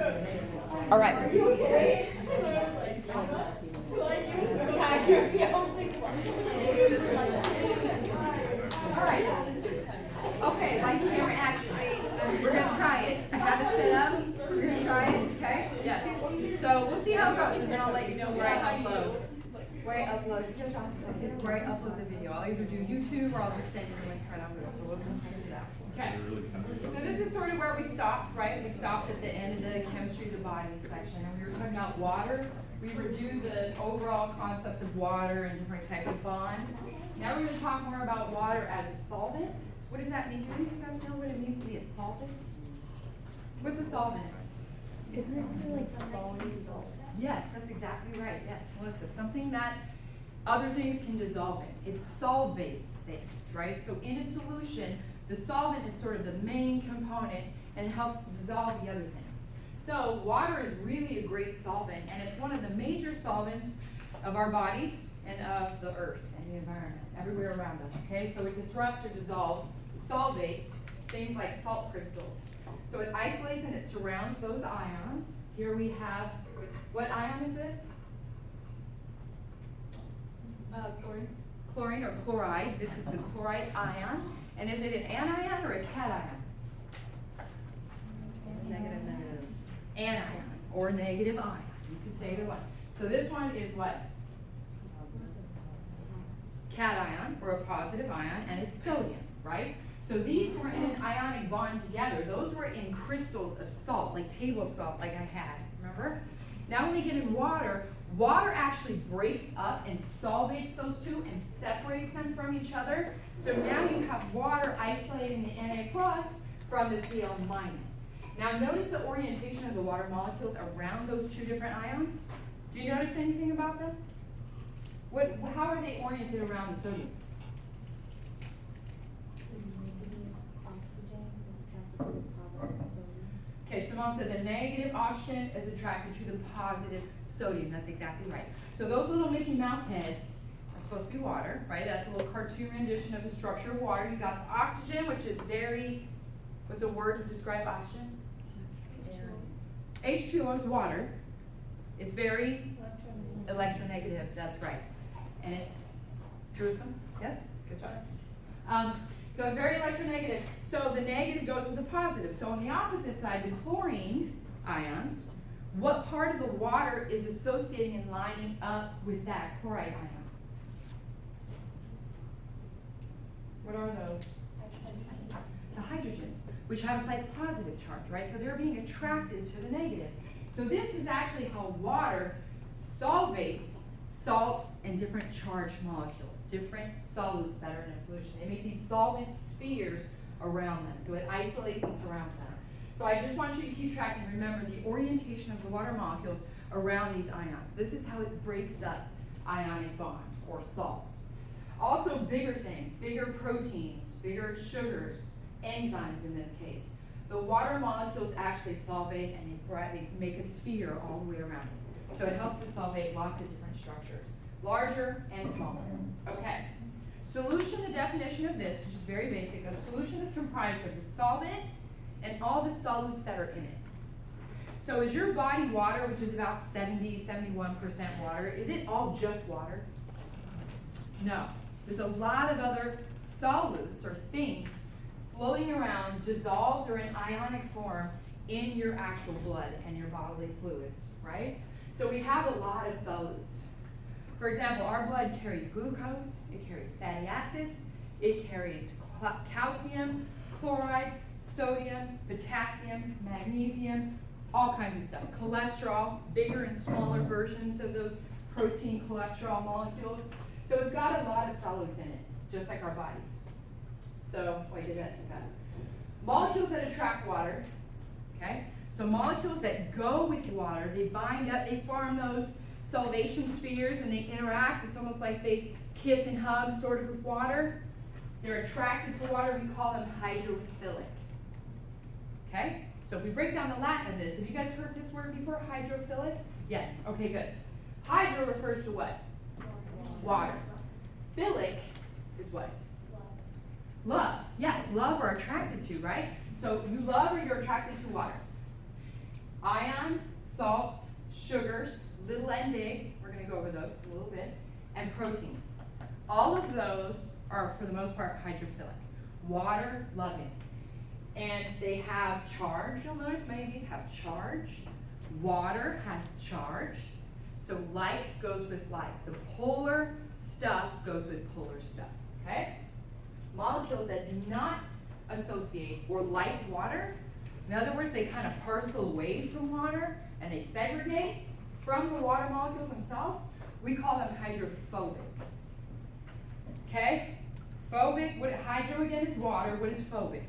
All right. All right. Okay, lights, camera, action. We're gonna try it. I have it set up. We're gonna try it, okay? Yes. So we'll see how it goes, and then I'll let you know where I upload. Where I upload the video. I'll either do YouTube or I'll just send you the links right on Google. So we'll continue to that. Okay. So this is sort of where we stopped, right? We stopped at the end of the chemistry of the body section, and we were talking about water. We reviewed the overall concepts of water and different types of bonds. Now we're going to talk more about water as a solvent. What does that mean? Do you guys know what it means to be a solvent? What's a solvent? Isn't it something like solid dissolved? Yes, that's exactly right. Yes, Melissa. Something that other things can dissolve in. It solvates things, right? So in a solution, the solvent is sort of the main component and helps to dissolve the other things. So water is really a great solvent, and it's one of the major solvents of our bodies and of the earth and the environment, everywhere around us, okay? So it disrupts or dissolves, solvates things like salt crystals. So it isolates and it surrounds those ions. Here we have, what ion is this? Chlorine or chloride. This is the chloride ion. And is it an anion or a cation? Negative. Anion or negative ion. You could say either one. So this one is what? Cation or a positive ion, and it's sodium, right? So these were in an ionic bond together. Those were in crystals of salt, like table salt, like I had, remember? Now when we get in water, water actually breaks up and solvates those two and separates them from each other. So now you have water isolating the Na plus from the Cl minus. Now notice the orientation of the water molecules around those two different ions. Do you notice anything about them? How are they oriented around the sodium? Okay, Simone said the negative oxygen is attracted to the positive sodium. That's exactly right. So those little Mickey Mouse heads are supposed to be water, right? That's a little cartoon rendition of the structure of water. You got the oxygen, which is very, what's a word to describe oxygen? H2O is water. It's very electronegative. That's right. And it's Jerusalem? Yes? Good job. So it's very electronegative. So the negative goes with the positive. So on the opposite side, the chlorine ions, what part of the water is associating and lining up with that chloride ion? What are those? The hydrogens, which have a slight positive charge, right? So they're being attracted to the negative. So this is actually how water solvates salts and different charged molecules, different solutes that are in a solution. They make these solvent spheres around them. So it isolates and surrounds them. So I just want you to keep track and remember the orientation of the water molecules around these ions. This is how it breaks up ionic bonds or salts. Also bigger things, bigger proteins, bigger sugars, enzymes in this case. The water molecules actually solvate and they make a sphere all the way around it. So it helps to solvate lots of different structures, larger and smaller. Okay. Solution, the definition of this, which is very basic, a solution is comprised of the solvent and all the solutes that are in it. So is your body water, which is about 71% water, is it all just water? No. There's a lot of other solutes or things floating around, dissolved or in ionic form in your actual blood and your bodily fluids, right? So we have a lot of solutes. For example, our blood carries glucose, it carries fatty acids, it carries calcium, chloride, sodium, potassium, magnesium, all kinds of stuff. Cholesterol, bigger and smaller versions of those protein cholesterol molecules. So it's got a lot of solutes in it, just like our bodies. So, I did that too fast. Molecules that attract water, okay? So molecules that go with water, they bind up, they form those solvation spheres and they interact. It's almost like they kiss and hug sort of with water. They're attracted to water. We call them hydrophilic. Okay? So if we break down the Latin of this, have you guys heard this word before, hydrophilic? Yes. Okay, good. Hydro refers to what? Water. Philic is what? Love. Yes, love or attracted to, right? So you love or you're attracted to water. ions, salts, sugars, little and big, we're gonna go over those a little bit, and proteins. All of those are, for the most part, hydrophilic. Water loving. And they have charge, you'll notice many of these have charge. Water has charge. So like goes with like. The polar stuff goes with polar stuff, okay? Molecules that do not associate or like water, in other words, they kind of parcel away from water and they segregate from the water molecules themselves, we call them hydrophobic. Okay? Phobic, what hydro again is water, what is phobic?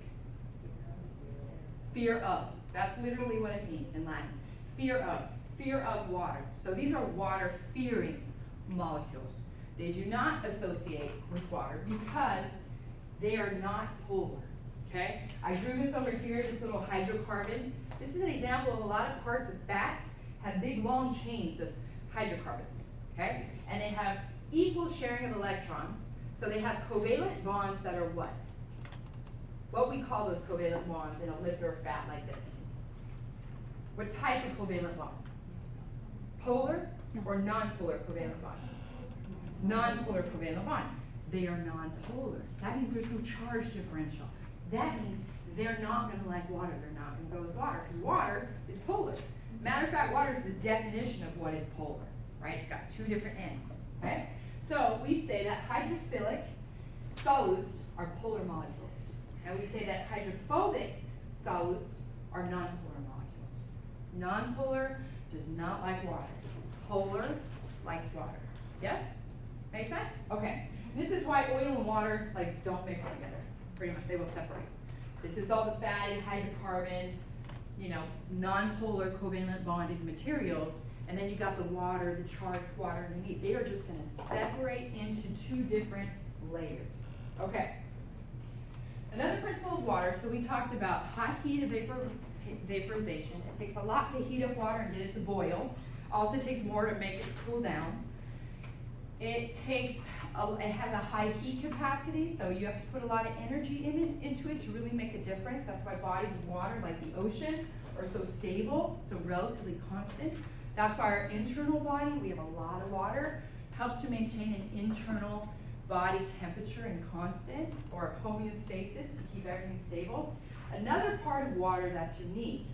Fear of. That's literally what it means in Latin. Fear of water. So these are water-fearing molecules. They do not associate with water because they are not polar. Okay? I drew this over here, this little hydrocarbon. This is an example of a lot of parts of fats have big long chains of hydrocarbons. Okay? And they have equal sharing of electrons. So they have covalent bonds that are what? What we call those covalent bonds in a lipid or fat like this. What type of covalent bond? Polar or non-polar covalent bond? Non-polar covalent bond. They are non-polar. That means there's no charge differential. That means they're not going to like water. They're not going to go with water because water is polar. Matter of fact, water is the definition of what is polar, right? It's got two different ends, okay? So we say that hydrophilic solutes are polar molecules. And we say that hydrophobic solutes are nonpolar molecules. Nonpolar does not like water. Polar likes water. Yes? Make sense? Okay. This is why oil and water don't mix together. Pretty much they will separate. This is all the fatty hydrocarbon, non-polar covalent bonded materials, and then you got the water, the charged water underneath. They are just going to separate into two different layers. Okay. Another principle of water, so we talked about hot heat and vaporization. It takes a lot to heat up water and get it to boil. Also takes more to make it cool down. It has a high heat capacity, so you have to put a lot of energy into it to really make a difference. That's why bodies of water, like the ocean, are so stable, so relatively constant. That's why our internal body, we have a lot of water, helps to maintain an internal body temperature and constant, or homeostasis, to keep everything stable. Another part of water that's unique,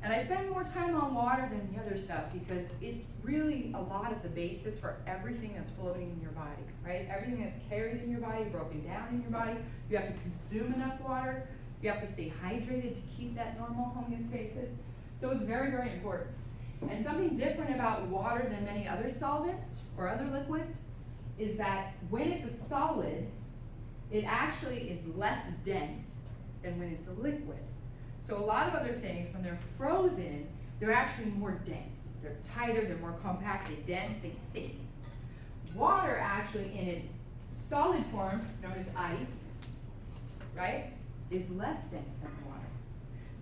and I spend more time on water than the other stuff because it's really a lot of the basis for everything that's floating in your body, right? Everything that's carried in your body, broken down in your body, you have to consume enough water, you have to stay hydrated to keep that normal homeostasis. So it's very, very important. And something different about water than many other solvents or other liquids is that when it's a solid, it actually is less dense than when it's a liquid. So a lot of other things, when they're frozen, they're actually more dense. They're tighter, they're more compact, they're dense, they sit. Water actually in its solid form, known as ice, right, is less dense than water.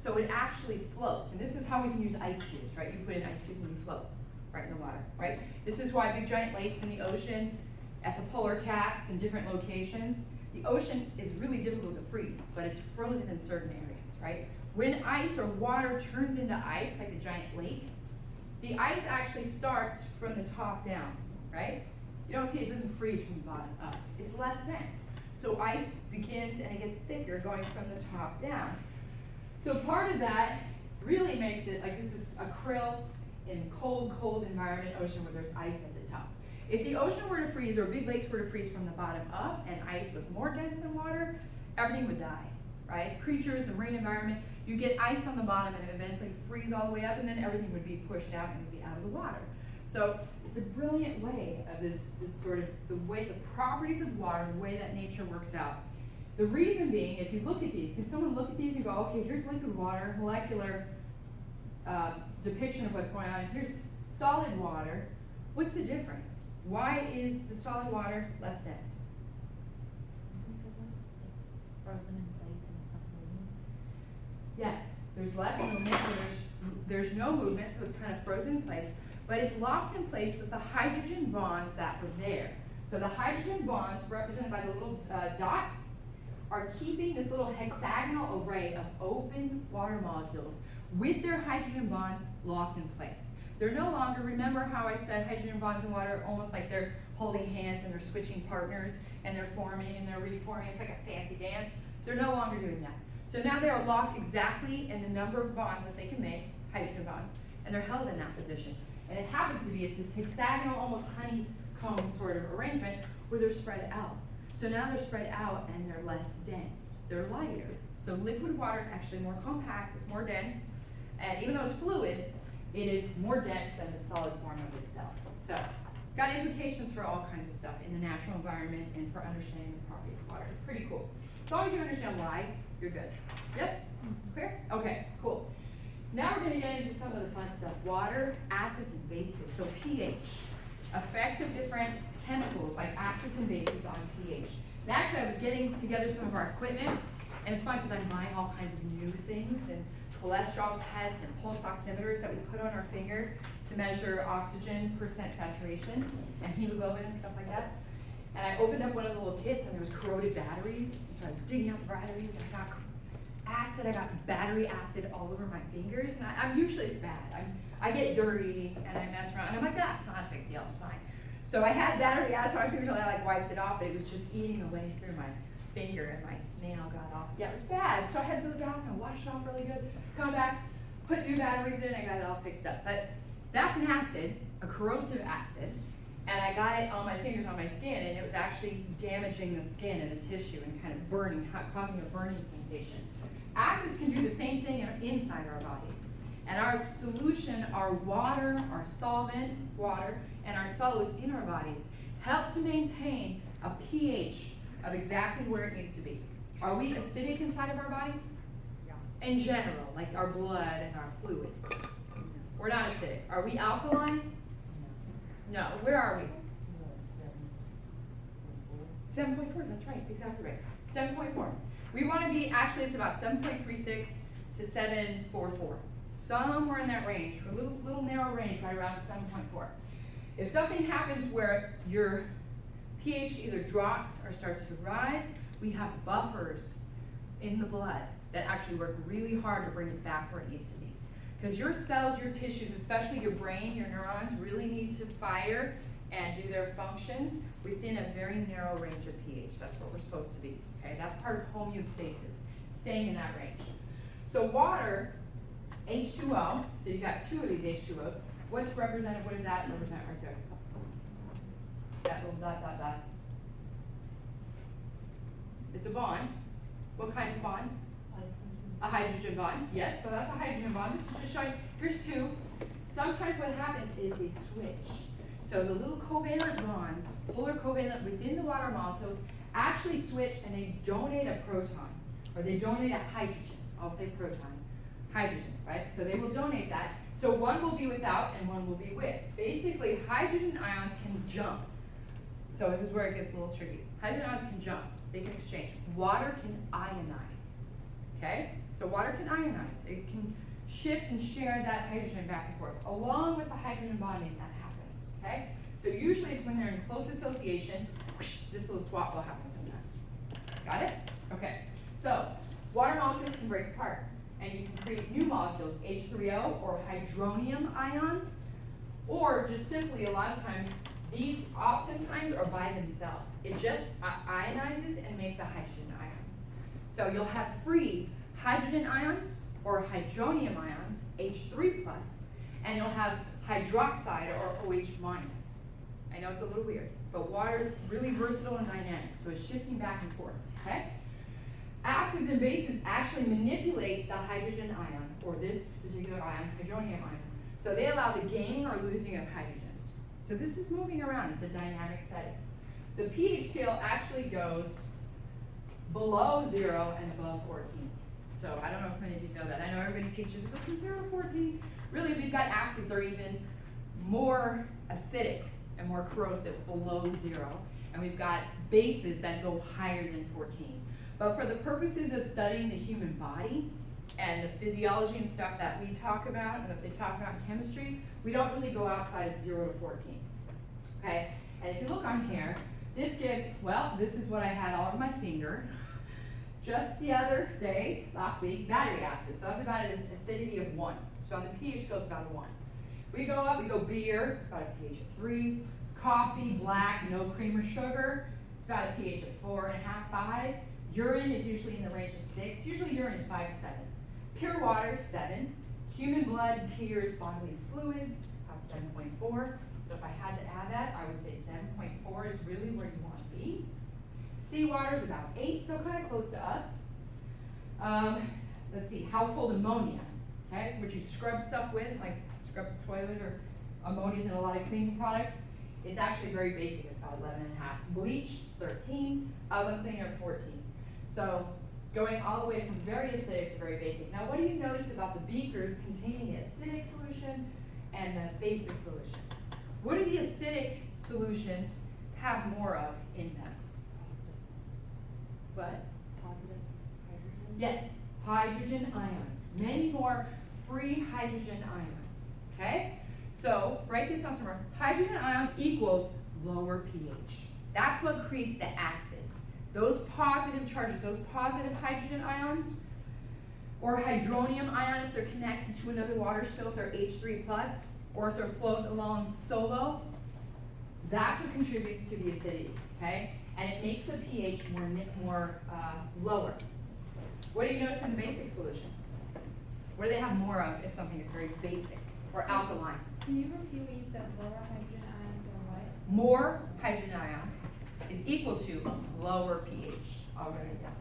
So it actually floats. And this is how we can use ice cubes, right? You put in ice cubes and you float right in the water, right? This is why big giant lakes in the ocean, at the polar caps in different locations, the ocean is really difficult to freeze, but it's frozen in certain areas, right? When ice or water turns into ice, like a giant lake, the ice actually starts from the top down, right? You don't see it doesn't freeze from the bottom up. It's less dense. So ice begins and it gets thicker going from the top down. So part of that really makes it, like this is a krill in cold environment, ocean where there's ice at the top. If the ocean were to freeze or big lakes were to freeze from the bottom up and ice was more dense than water, everything would die, right? Creatures, the marine environment, you get ice on the bottom and it would eventually freeze all the way up and then everything would be pushed out and would be out of the water. So it's a brilliant way of this sort of, the way, the properties of water, the way that nature works out. The reason being, if you look at these, can someone look at these and go, okay, here's liquid water, molecular depiction of what's going on, and here's solid water. What's the difference? Why is the solid water less dense? Frozen in place and it's not moving. Yes, there's less movement, there's no movement, so it's kind of frozen in place, but it's locked in place with the hydrogen bonds that were there. So the hydrogen bonds, represented by the little dots, are keeping this little hexagonal array of open water molecules with their hydrogen bonds locked in place. They're no longer, remember how I said hydrogen bonds in water are almost like they're holding hands and they're switching partners and they're forming and they're reforming. It's like a fancy dance. They're no longer doing that. So now they are locked exactly in the number of bonds that they can make, hydrogen bonds, and they're held in that position. And it happens to be, it's this hexagonal, almost honeycomb sort of arrangement where they're spread out. So now they're spread out and they're less dense. They're lighter. So liquid water is actually more compact, it's more dense, and even though it's fluid, it is more dense than the solid form of itself. So it's got implications for all kinds of stuff in the natural environment and for understanding the properties of water. It's pretty cool. As long as you understand why, you're good. Yes? Clear? Okay, cool. Now we're going to get into some of the fun stuff. Water, acids, and bases. So pH. Effects of different chemicals like acids and bases on pH. And actually, I was getting together some of our equipment, and it's fun because I'm buying all kinds of new things, and cholesterol tests and pulse oximeters that we put on our finger to measure oxygen percent saturation and hemoglobin and stuff like that. And I opened up one of the little kits and there was corroded batteries. So I was digging out the batteries and I got acid, I got battery acid all over my fingers. And I'm usually, it's bad. I get dirty and I mess around and I'm like, that's not a big deal, it's fine. So I had battery acid on my fingers and I wiped it off, but it was just eating away through my finger and my nail got off. Yeah, it was bad. So I had to go to the bathroom, wash it off really good, come back, put new batteries in, I got it all fixed up. But that's an acid, a corrosive acid, and I got it on my fingers, on my skin, and it was actually damaging the skin and the tissue and kind of burning, causing a burning sensation. Acids can do the same thing inside our bodies. And our solution, our water, our solvent, water, and our solids in our bodies help to maintain a pH of exactly where it needs to be. Are we acidic inside of our bodies? Yeah. In general, like our blood and our fluid. We're not acidic. Are we alkaline? No. Where are we? 7.4, that's right, exactly right. 7.4. We want to be, actually it's about 7.36 to 7.44. Somewhere in that range, a little narrow range, right around 7.4. If something happens where your pH either drops or starts to rise, we have buffers in the blood that actually work really hard to bring it back where it needs to be. Because your cells, your tissues, especially your brain, your neurons, really need to fire and do their functions within a very narrow range of pH. That's what we're supposed to be. Okay, that's part of homeostasis, staying in that range. So water, H2O, so you got two of these H2Os. What's represented? What does that represent right there? That little dot, dot, dot. It's a bond. What kind of bond? A hydrogen bond. Yes, so that's a hydrogen bond. This is just showing, here's two. Sometimes what happens is they switch. So the little covalent bonds, polar covalent within the water molecules, actually switch and they donate a proton, or they donate a hydrogen. I'll say proton. Hydrogen, right? So they will donate that. So one will be without and one will be with. Basically, hydrogen ions can jump. So this is where it gets a little tricky. Hydrogen ions can jump. They can exchange. Water can ionize. Okay? So water can ionize. It can shift and share that hydrogen back and forth, along with the hydrogen bonding that happens. Okay? So usually it's when they're in close association, whoosh, this little swap will happen sometimes. Got it? Okay. So water molecules can break apart. And you can create new molecules, H3O or hydronium ion, or just simply a lot of times, these oftentimes are by themselves. It just ionizes and makes a hydrogen ion. So you'll have free hydrogen ions or hydronium ions, H3+, and you'll have hydroxide or OH-. I know it's a little weird, but water is really versatile and dynamic, so it's shifting back and forth, okay? Acids and bases actually manipulate the hydrogen ion, or this particular ion, hydronium ion. So they allow the gaining or losing of hydrogens. So this is moving around, it's a dynamic setting. The pH scale actually goes below 0 and above 14. So I don't know if many of you know that. I know everybody teaches it goes from 0 to 14. Really, we've got acids that are even more acidic and more corrosive below 0. And we've got bases that go higher than 14. But for the purposes of studying the human body and the physiology and stuff that we talk about and that they talk about in chemistry, we don't really go outside of 0 to 14. Okay? And if you look on here, this gives, well, this is what I had all over my finger. just the other day, last week, battery acid. So that's about an acidity of 1. So on the pH scale, it's about a 1. We go up, we go beer, it's about a pH of 3. Coffee, black, no cream or sugar, it's about a pH of 4.5, 5. Urine is usually in the range of 6. Usually urine is 5 to 7. Pure water is 7. Human blood, tears, bodily fluids, 7.4. So if I had to add that, I would say 7.4 is really where you want to be. Seawater is about 8, so kind of close to us. Let's see, household ammonia. Okay, so what you scrub stuff with, like scrub the toilet, or ammonia is in a lot of cleaning products. It's actually very basic. It's about 11.5. Bleach, 13. Oven cleaner, 14. So going all the way from very acidic to very basic. Now, what do you notice about the beakers containing the acidic solution and the basic solution? What do the acidic solutions have more of in them? What? Positive hydrogen? Yes, hydrogen ions. Many more free hydrogen ions, okay? So, write this down somewhere. Hydrogen ions equals lower pH. That's what creates the acid. Those positive charges, those positive hydrogen ions, or hydronium ion if they're connected to another water still, if they're H3+, or if they're floating along solo, that's what contributes to the acidity, okay? And it makes the pH more lower. What do you notice in the basic solution? What do they have more of if something is very basic or alkaline? Can you review what you said, lower hydrogen ions or what? More hydrogen ions is equal to lower pH. I'll write it down.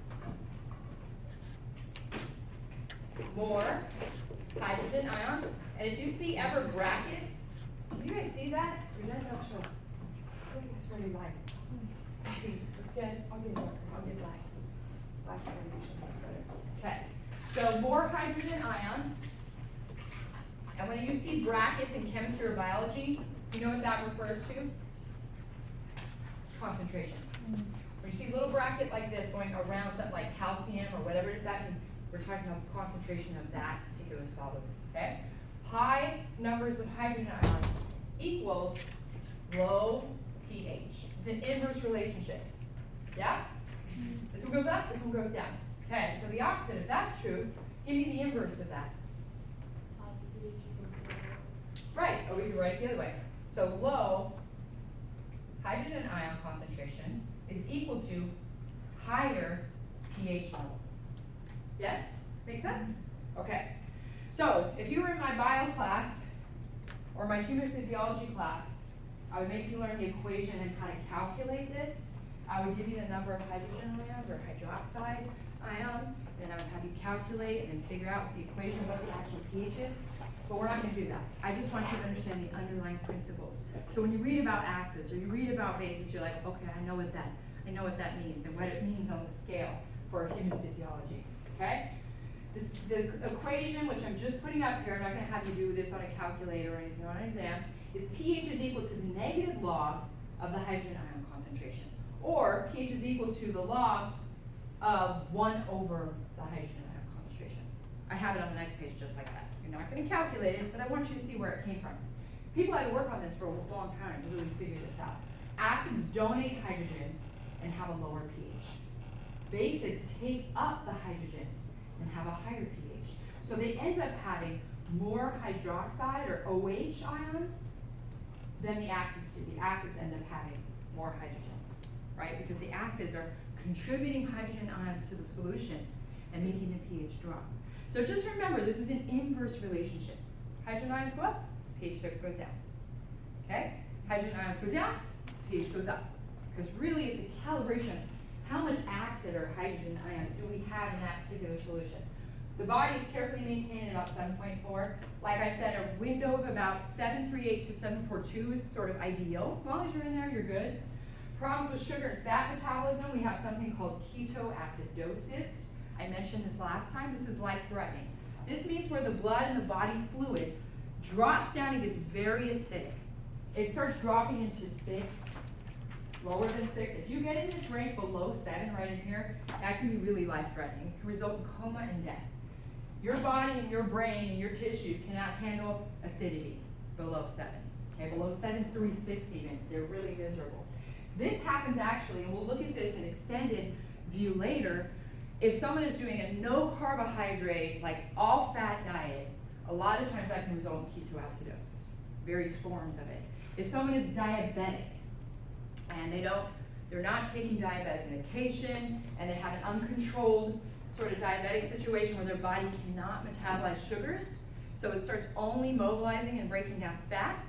More hydrogen ions. And if you see ever brackets, can you guys see that? Or does that not show? I think it's really light. Let's see. Let's get, I'll get darker. I'll get black. Black is usually better. Okay. So more hydrogen ions. And when you see brackets in chemistry or biology, you know what that refers to? Concentration. When you see a little bracket like this going around something like calcium or whatever it is, that means we're talking about the concentration of that particular solid, okay? High numbers of hydrogen ions equals low pH. It's an inverse relationship, yeah? This one goes up, this one goes down. Okay, so the opposite, if that's true, give me the inverse of that. Right, or we can write it the other way. So low hydrogen ion concentration is equal to higher pH levels. Yes? Make sense? Okay. So if you were in my bio class or my human physiology class, I would make you learn the equation and how to calculate this. I would give you the number of hydrogen ions or hydroxide ions, and I would have you calculate and then figure out the equation of what the actual pH is. But we're not going to do that. I just want you to understand the underlying principles. So when you read about acids or you read about bases, you're like, okay, I know what that means and what it means on the scale for human physiology. Okay? The equation, which I'm just putting up here, I'm not going to have you do this on a calculator or anything on an exam, is pH is equal to the negative log of the hydrogen ion concentration. Or pH is equal to the log of 1 over the hydrogen ion concentration. I have it on the next page just like that. You're not going to calculate it, but I want you to see where it came from. People had to work on this for a long time to really figure this out. Acids donate hydrogens and have a lower pH. Basics take up the hydrogens and have a higher pH. So they end up having more hydroxide or OH ions than the acids do. The acids end up having more hydrogens, right? Because the acids are contributing hydrogen ions to the solution and making the pH drop. So just remember, this is an inverse relationship. Hydrogen ions go up, pH goes down. Okay? Hydrogen ions go down, pH goes up. Because really it's a calibration. How much acid or hydrogen ions do we have in that particular solution? The body is carefully maintained at about 7.4. Like I said, a window of about 7.38 to 7.42 is sort of ideal. As long as you're in there, you're good. Problems with sugar and fat metabolism, we have something called ketoacidosis. I mentioned this last time. This is life-threatening. This means where the blood and the body fluid drops down and gets very acidic. It starts dropping into 6, lower than 6. If you get in this range below 7 right in here, that can be really life-threatening. It can result in coma and death. Your body and your brain and your tissues cannot handle acidity below 7. Okay, below 7.36 even. They're really miserable. This happens actually, and we'll look at this in extended view later, if someone is doing a no carbohydrate, like all fat diet, a lot of times that can result in ketoacidosis, various forms of it. If someone is diabetic and they're not taking diabetic medication and they have an uncontrolled sort of diabetic situation where their body cannot metabolize sugars, so it starts only mobilizing and breaking down fats.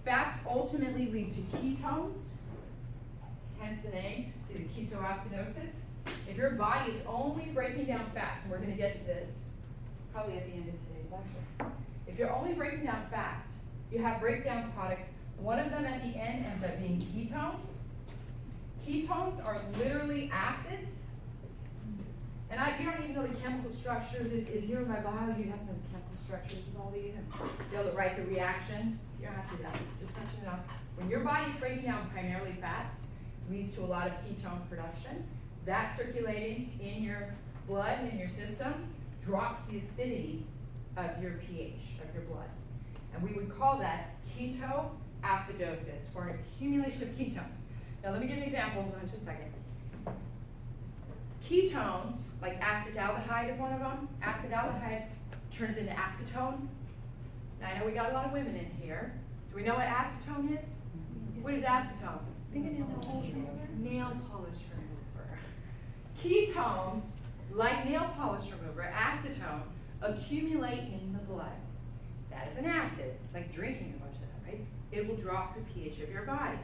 Fats ultimately lead to ketones, hence the name, see the ketoacidosis. If your body is only breaking down fats, and we're going to get to this probably at the end of today's lecture. If you're only breaking down fats, you have breakdown products. One of them at the end ends up being ketones. Ketones are literally acids. And you don't even know the chemical structures. If you're in my bio, you have to know the chemical structures of all these and be able to write the reaction. You don't have to do that. Just want you to know. When your body is breaking down primarily fats, leads to a lot of ketone production. That circulating in your blood and in your system drops the acidity of your pH, of your blood. And we would call that ketoacidosis, or an accumulation of ketones. Now let me give you an example in just a second. Ketones, like acetaldehyde is one of them. Acetaldehyde turns into acetone. Now I know we got a lot of women in here. Do we know what acetone is? What is acetone? Nail polish remover. Ketones, like nail polish remover, acetone, accumulate in the blood. That is an acid. It's like drinking a bunch of that, right? It will drop the pH of your body.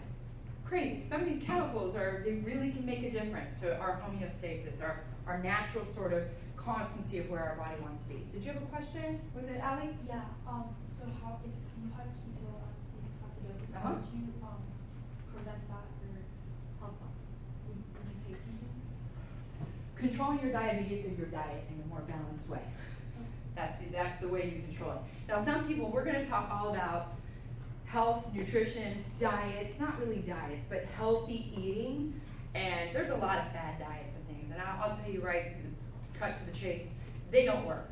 Crazy. Some of these chemicals they really can make a difference to our homeostasis, our natural sort of constancy of where our body wants to be. Did you have a question? Was it Ali? Yeah. So how if you have ketoacidosis, Uh-huh. how would you prevent that or help that? Would you take something? Controlling your diabetes through your diet in a more balanced way. That's the way you control it. Now some people, we're going to talk all about health, nutrition, diets, not really diets, but healthy eating. And there's a lot of bad diets and things. And I'll tell you right, cut to the chase, they don't work.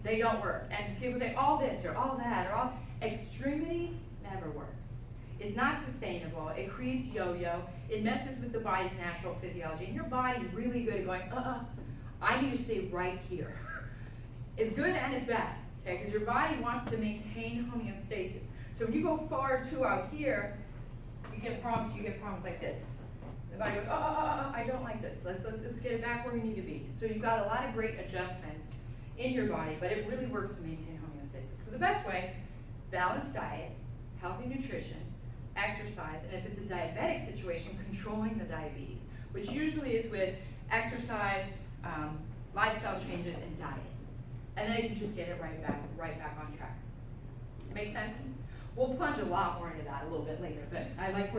They don't work. And people say all this or all that or all, extremity never works. It's not sustainable. It creates yo-yo. It messes with the body's natural physiology. And your body's really good at going, I need to stay right here. It's good and it's bad, okay? Because your body wants to maintain homeostasis. So when you go far too out here, you get problems like this. The body goes, I don't like this. Let's get it back where we need to be. So you've got a lot of great adjustments in your body, but it really works to maintain homeostasis. So the best way, balanced diet, healthy nutrition, exercise, and if it's a diabetic situation, controlling the diabetes, which usually is with exercise, lifestyle changes, and diet. And then you can just get it right back on track. Make sense? We'll plunge a lot more into that a little bit later, but I like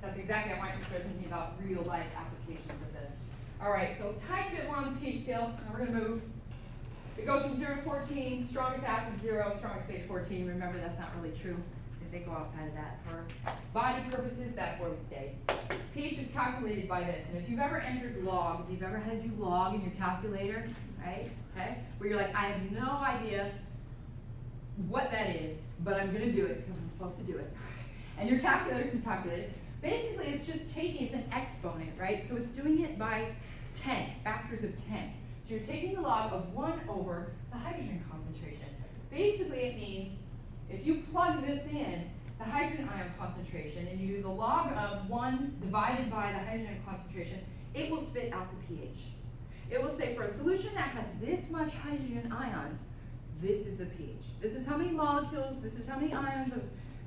that's exactly how I want you to start thinking about real life applications of this. All right, so tiny bit more on the pH scale, and we're gonna move. It goes from 0 to 14, strongest acid 0, strongest base 14. Remember, that's not really true. If they go outside of that for body purposes, that's where we stay. pH is calculated by this, and if you've ever entered log, if you've ever had to do log in your calculator, right, okay, where you're like, I have no idea what that is, but I'm gonna do it because I'm supposed to do it. And your calculator can calculate it. Basically, it's just it's an exponent, right? So it's doing it by 10, factors of 10. So you're taking the log of 1 over the hydrogen concentration. Basically, it means if you plug this in, the hydrogen ion concentration, and you do the log of 1 divided by the hydrogen concentration, it will spit out the pH. It will say for a solution that has this much hydrogen ions, this is the pH. This is how many molecules, this is how many ions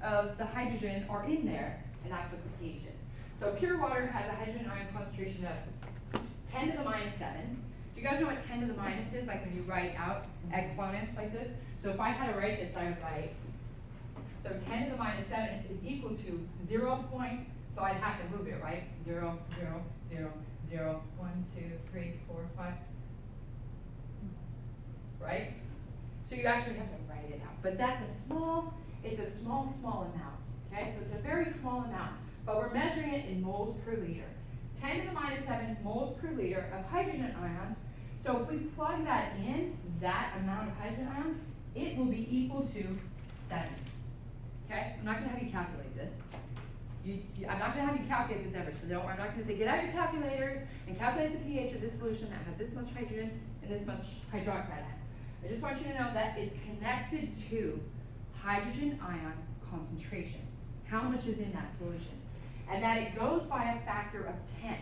of the hydrogen are in there, and that's what the pH is. So pure water has a hydrogen ion concentration of 10 to the minus 7. Do you guys know what 10 to the minus is? Like when you write out exponents like this? So if I had to write this, I would write, so 10 to the minus 7 is equal to 0. So I'd have to move it, right? 0, 0, 0, 0, 1, 2, 3, 4, 5. Right? So you actually have to write it out. But that's it's a small amount. Okay, so it's a very small amount. But we're measuring it in moles per liter. 10 to the minus 7 moles per liter of hydrogen ions. So if we plug that in, that amount of hydrogen ions, it will be equal to 7. Okay, I'm not going to have you calculate this. I'm not gonna have you calculate this ever, so don't, I'm not gonna say, get out your calculators and calculate the pH of this solution that has this much hydrogen and this much hydroxide atom. I just want you to know that it's connected to hydrogen ion concentration. How much is in that solution? And that it goes by a factor of 10.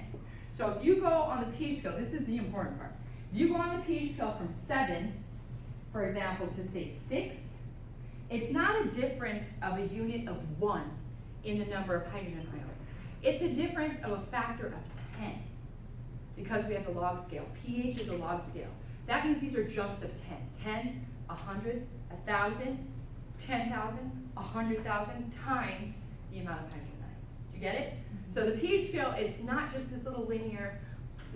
So if you go on the pH scale, this is the important part. If you go on the pH scale from 7, for example, to say 6, it's not a difference of a unit of 1 in the number of hydrogen ions. It's a difference of a factor of 10 because we have the log scale. pH is a log scale. That means these are jumps of 10. 10, 100, 1,000, 10,000, 100,000 times the amount of hydrogen ions. Do you get it? So the pH scale, it's not just this little linear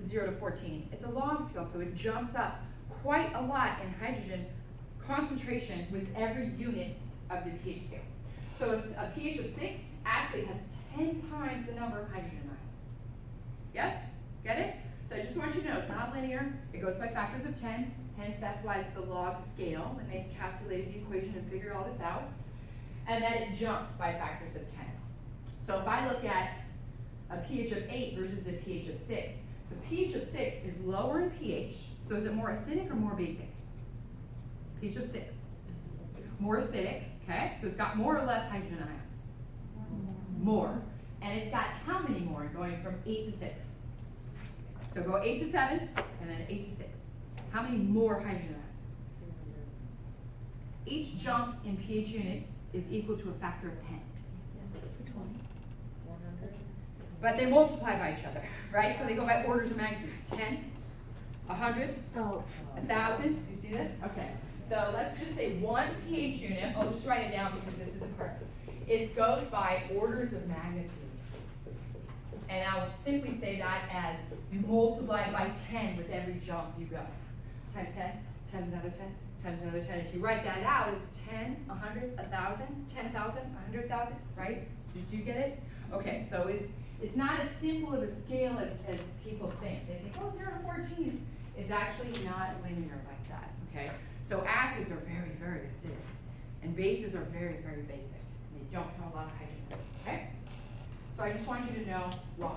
0 to 14. It's a log scale, so it jumps up quite a lot in hydrogen concentration with every unit of the pH scale. So a pH of 6 actually has 10 times the number of hydrogen ions. Yes? Get it? So I just want you to know it's not linear. It goes by factors of 10. Hence, that's why it's the log scale when they calculated the equation and figured all this out. And then it jumps by factors of 10. So if I look at a pH of 8 versus a pH of 6, the pH of 6 is lower in pH. So is it more acidic or more basic? pH of 6. More acidic, okay? So it's got more or less hydrogen ions? More. And it's got how many more going from 8 to 6? So go 8 to 7, and then 8 to 6. How many more hydrogen ions? Each jump in pH unit is equal to a factor of 10. Which one? 100. But they multiply by each other, right? So they go by orders of magnitude. 10, 100, Oh. 1,000. Do you see this? Okay. So let's just say 1 pH unit. I'll just write it down because this is the part. It goes by orders of magnitude. And I'll simply say that as you multiply by 10 with every jump you go. Times 10, times another 10, times another 10. If you write that out, it's 10, 100, 1,000, 10,000, 100,000, right? Did you get it? Okay, so it's not as simple of a scale as people think. They think, oh, 0 to 14. It's actually not linear like that, okay? So acids are very, very acidic, and bases are very, very basic. And they don't have a lot of hydrogen, okay? So I just want you to know why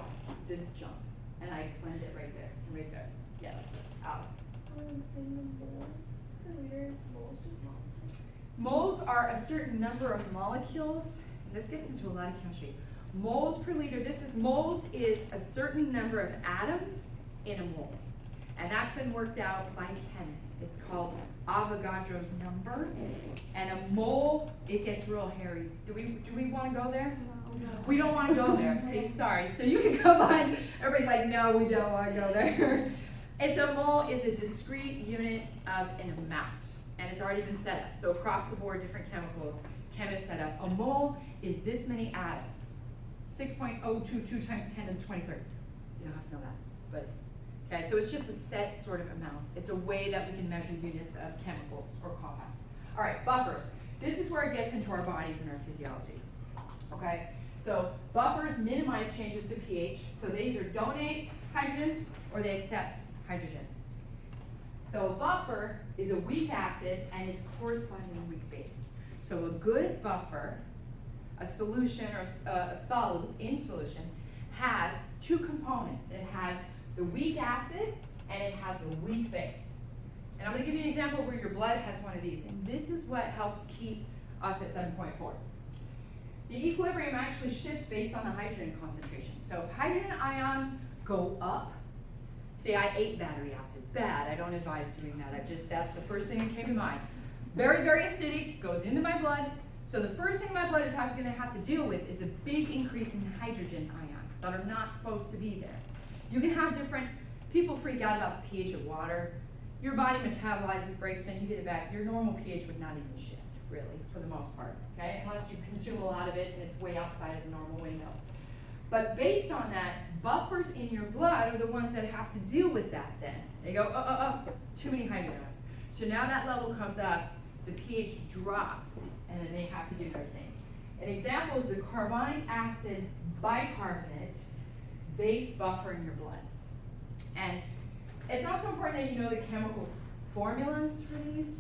this jump, and I explained it right there, right there. Yes, Alex. Moles are a certain number of molecules, and this gets into a lot of chemistry. Moles per liter, moles is a certain number of atoms in a mole. And that's been worked out by chemists. It's called Avogadro's number. And a mole, it gets real hairy. Do we want to go there? No. We don't want to go there. See, sorry. So you can come on. Everybody's like, no, we don't want to go there. A mole is a discrete unit of an amount. And it's already been set up. So across the board, different chemicals, chemists set up. A mole is this many atoms. 6.022 times 10 to the 23rd. You don't have to know that. But okay, so it's just a set sort of amount. It's a way that we can measure units of chemicals or compounds. All right, buffers. This is where it gets into our bodies and our physiology. Okay, so buffers minimize changes to pH. So they either donate hydrogens or they accept hydrogens. So a buffer is a weak acid and its corresponding weak base. So a good buffer, a solution or a solid in solution, has two components. It has the weak acid and it has the weak base. And I'm going to give you an example where your blood has one of these. And this is what helps keep us at 7.4. The equilibrium actually shifts based on the hydrogen concentration. So hydrogen ions go up. Say I ate battery acid. Bad, I don't advise doing that. That's the first thing that came to mind. Very, very acidic, goes into my blood. So the first thing my blood is going to have to deal with is a big increase in hydrogen ions that are not supposed to be there. You can have different, people freak out about the pH of water. Your body metabolizes, breaks down, you get it back. Your normal pH would not even shift, really, for the most part, okay? Unless you consume a lot of it and it's way outside of the normal window. But based on that, buffers in your blood are the ones that have to deal with that then. They go, too many hydrogen ions. So now that level comes up, the pH drops, and then they have to do their thing. An example is the carbonic acid bicarbonate base buffer in your blood. And it's also important that you know the chemical formulas for these.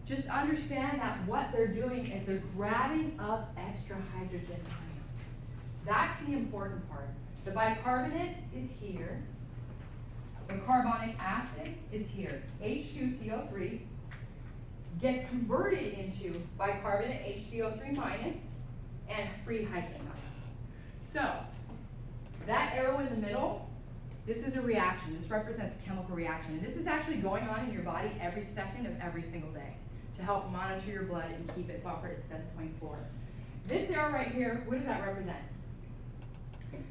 Just understand that what they're doing is they're grabbing up extra hydrogen ions. That's the important part. The bicarbonate is here. The carbonic acid is here. H2CO3 gets converted into bicarbonate HCO3 minus and free hydrogen ions. So, that arrow in the middle, this is a reaction. This represents a chemical reaction. And this is actually going on in your body every second of every single day to help monitor your blood and keep it buffered at 7.4. This arrow right here, what does that represent?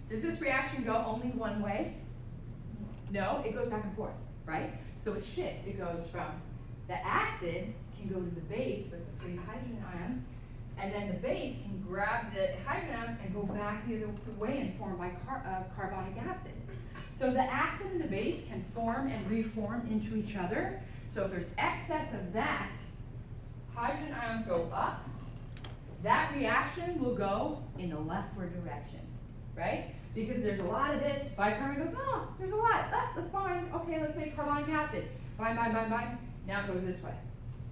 Does this reaction go only one way? No, it goes back and forth, right? So it shifts. It goes from the acid can go to the base with the free hydrogen ions, and then the base can grab the hydrogen ions and go back the other way and form carbonic acid. So the acid and the base can form and reform into each other. So if there's excess of that, hydrogen ions go up. That reaction will go in the leftward direction, right? Because there's a lot of this, bicarbonate goes, oh, there's a lot, that's fine, okay, let's make carbonic acid. Bind. Now it goes this way.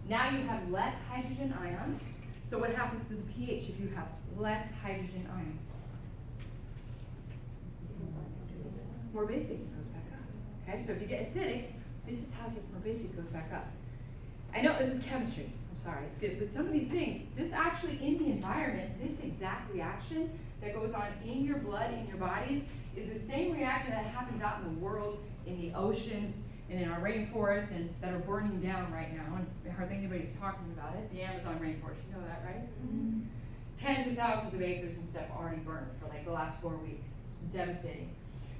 Now you have less hydrogen ions. So what happens to the pH if you have less hydrogen ions? More basic, it goes back up. Okay, so if you get acidic, this is how it gets more basic, it goes back up. I know this is chemistry, I'm sorry, it's good, but some of these things, this actually in the environment, this exact reaction that goes on in your blood, in your bodies, is the same reaction that happens out in the world, in the oceans, and in our rainforests, and that are burning down right now, and hardly anybody's talking about it. The Amazon rainforest, you know that, right? Mm-hmm. Tens of thousands of acres and stuff already burned for like the last 4 weeks. It's devastating.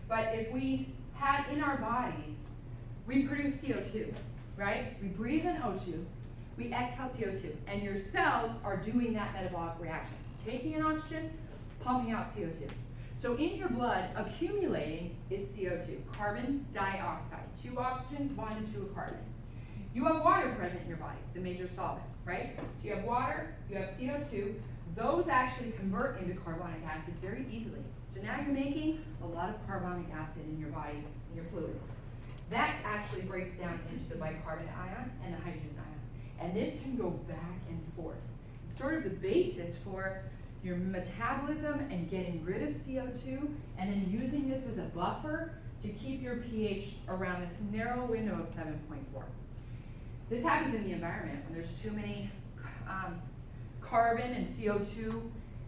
But if we have in our bodies, we produce CO2, right? We breathe in O2, we exhale CO2, and your cells are doing that metabolic reaction, taking in oxygen, pumping out CO2. So in your blood, accumulating is CO2, carbon dioxide. 2 oxygens bonded to a carbon. You have water present in your body, the major solvent, right? So you have water, you have CO2. Those actually convert into carbonic acid very easily. So now you're making a lot of carbonic acid in your body, in your fluids. That actually breaks down into the bicarbonate ion and the hydrogen ion. And this can go back and forth. It's sort of the basis for your metabolism and getting rid of CO2 and then using this as a buffer to keep your pH around this narrow window of 7.4. This happens in the environment when there's too many carbon and CO2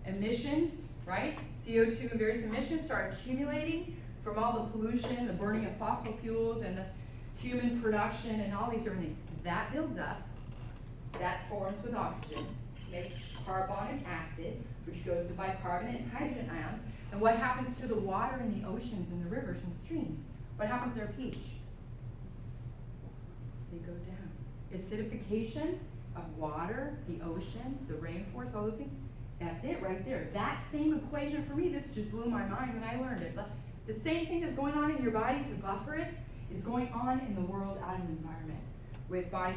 emissions, right? CO2 and various emissions start accumulating from all the pollution, the burning of fossil fuels, and the human production, and all these different things. That builds up, that forms with oxygen, makes carbonic acid, which goes to bicarbonate and hydrogen ions. And what happens to the water in the oceans and the rivers and streams? What happens to their pH? They go down. Acidification of water, the ocean, the rainforest, all those things, that's it right there. That same equation for me, this just blew my mind when I learned it. But the same thing that's going on in your body to buffer it is going on in the world out in the environment with bodies